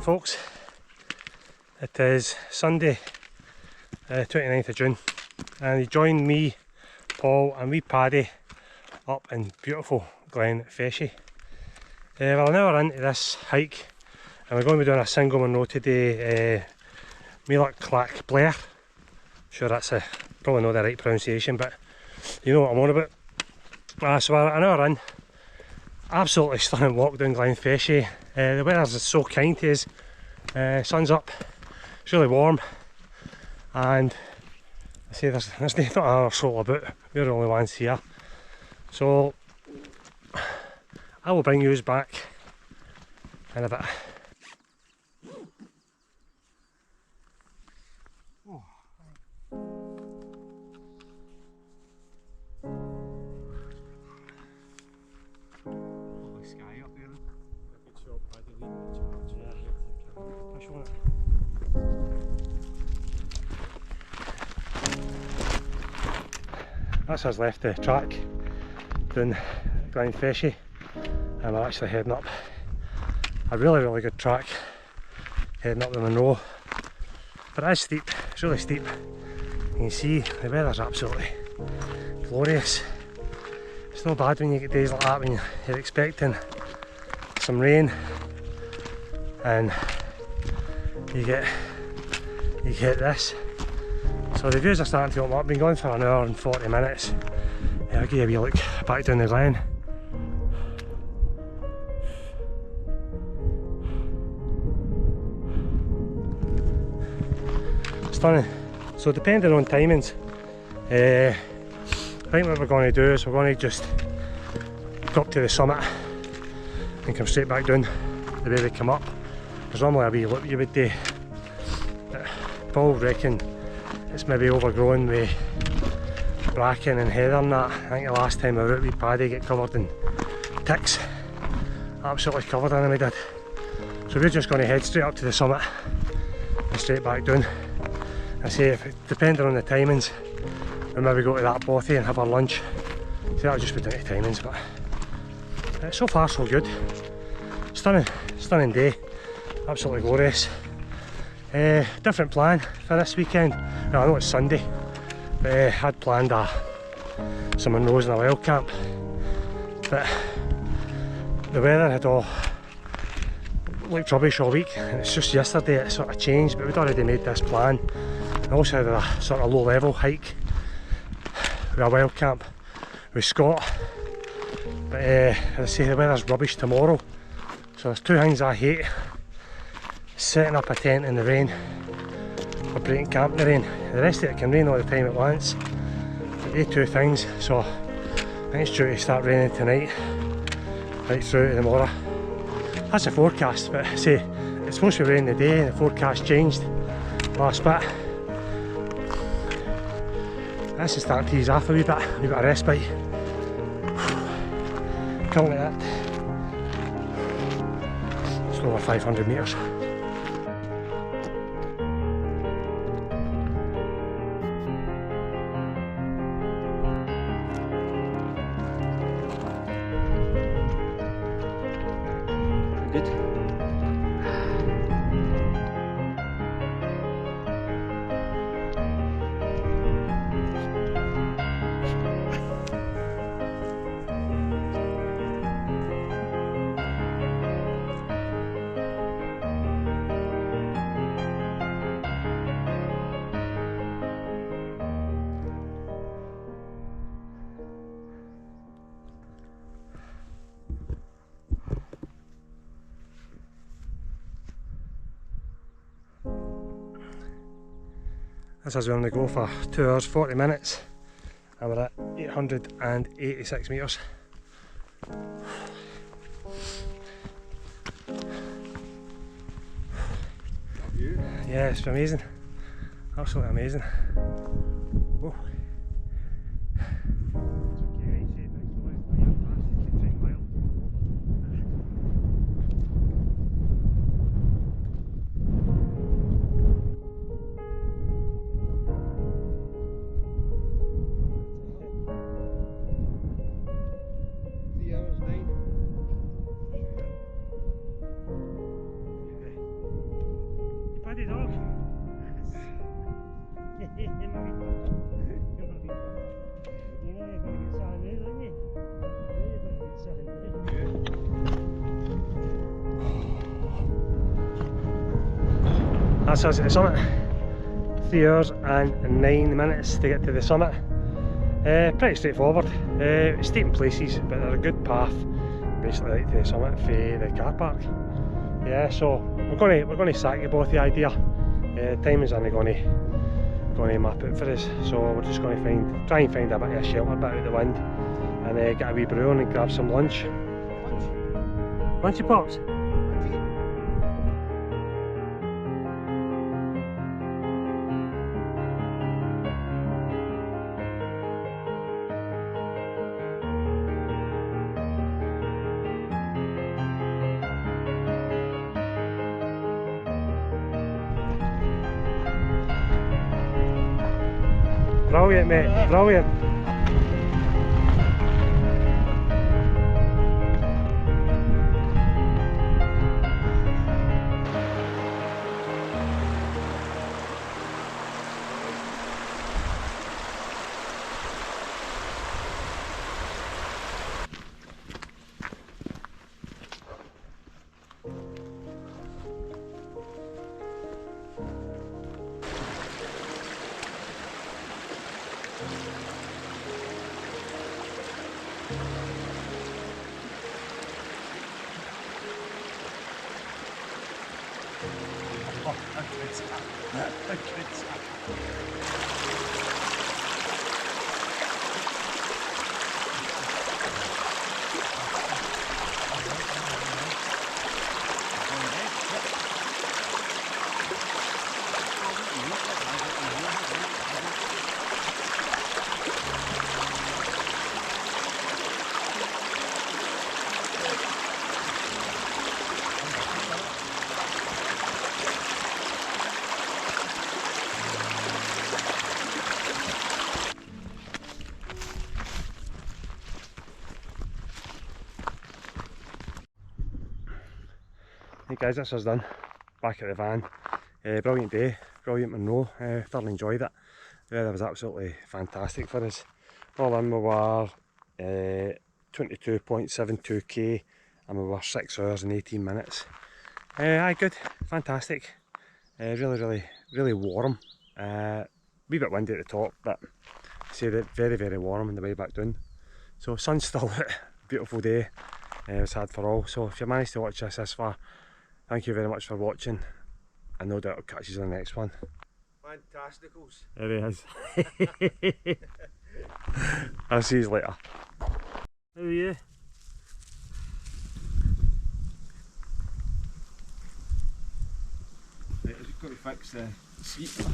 folks. It is Sunday, 29th of June, and you joined me, Paul and wee Paddy up in beautiful Glen Feshie. Well, now we're into this hike and we're going to be doing a single Munro today, Mullach Clach, Bhlair. Sure that's probably not the right pronunciation, but you know what I'm on about. So we're an hour in. Absolutely stunning walk down Glen Feshie. The weather's so kind to us. Sun's up, it's really warm, and I say there's not another soul about. We're the only ones here. So I will bring yous back in a bit. Lovely sky up there. Good shot, Paddy. Push on it. That's us left the track down Glen Feshie, and we're actually heading up a really good track, heading up the Munro. But it's steep, it's really steep. You can see the weather's absolutely glorious. It's not bad when you get days like that when you're expecting some rain and you get this. So the views are starting to open up. I've been going for an hour and 40 minutes. I'll give you a wee look back down the glen. Stunning. So depending on timings, I think what we're going to do is we're going to just go up to the summit and come straight back down the way they come up. There's normally a wee loop you would do. Paul reckon it's maybe overgrown with bracken and heather and that. I think the last time I was out with Paddy get covered in ticks. Absolutely covered in them, he did. So we're just going to head straight up to the summit and straight back down. I say, if depending on the timings, we'll maybe go to that bothy and have our lunch. So that'll just be down to timings, but so far so good. Stunning day, absolutely glorious. Different plan for this weekend. Well, I know it's Sunday, but I had planned some Munros and a wild camp, but the weather had all looked rubbish all week, and it's just yesterday it sort of changed, but we'd already made this plan. I also had a sort of low level hike with a wild camp with Scott, but as I say, the weather's rubbish tomorrow, so there's two things I hate: setting up a tent in the rain or breaking camp in the rain. The rest of it can rain all the time at once, but they two things. So I think it's due to start raining tonight right through to tomorrow. That's the forecast, but see, it's supposed to be raining today and the forecast changed last bit. This is starting to ease off a wee bit of respite. Currently at just over 500 metres. Good. This is where I'm going to go for 2 hours 40 minutes, and we're at 886 metres. Yeah, it's amazing, absolutely amazing. Whoa. That's us at the summit. 3 hours and 9 minutes to get to the summit. Pretty straightforward. Steep in places, but they're a good path basically right to the summit for the car park. Yeah, so we're going to sack you both the idea. Timing's only going to map it for us, so we're just going to try and find a bit of a shelter, bit out of the wind, and get a wee brew on and grab some lunch. Lunchy pops. Brilliant, mate, brilliant. Hey guys, that's us done. Back at the van. Brilliant day, brilliant Munro. Thoroughly enjoyed it. Weather was absolutely fantastic for us. All in we were 22.72k and we were 6 hours and 18 minutes. Aye, good, fantastic. Really warm. Wee bit windy at the top, but I say that very warm on the way back down. So sun's still out, beautiful day. It was hard for all. So if you managed to watch this far, thank you very much for watching, and no doubt I'll catch you on the next one. Fantasticals. There he is. I'll see you later. How are you? Right, I've just got to fix the seat.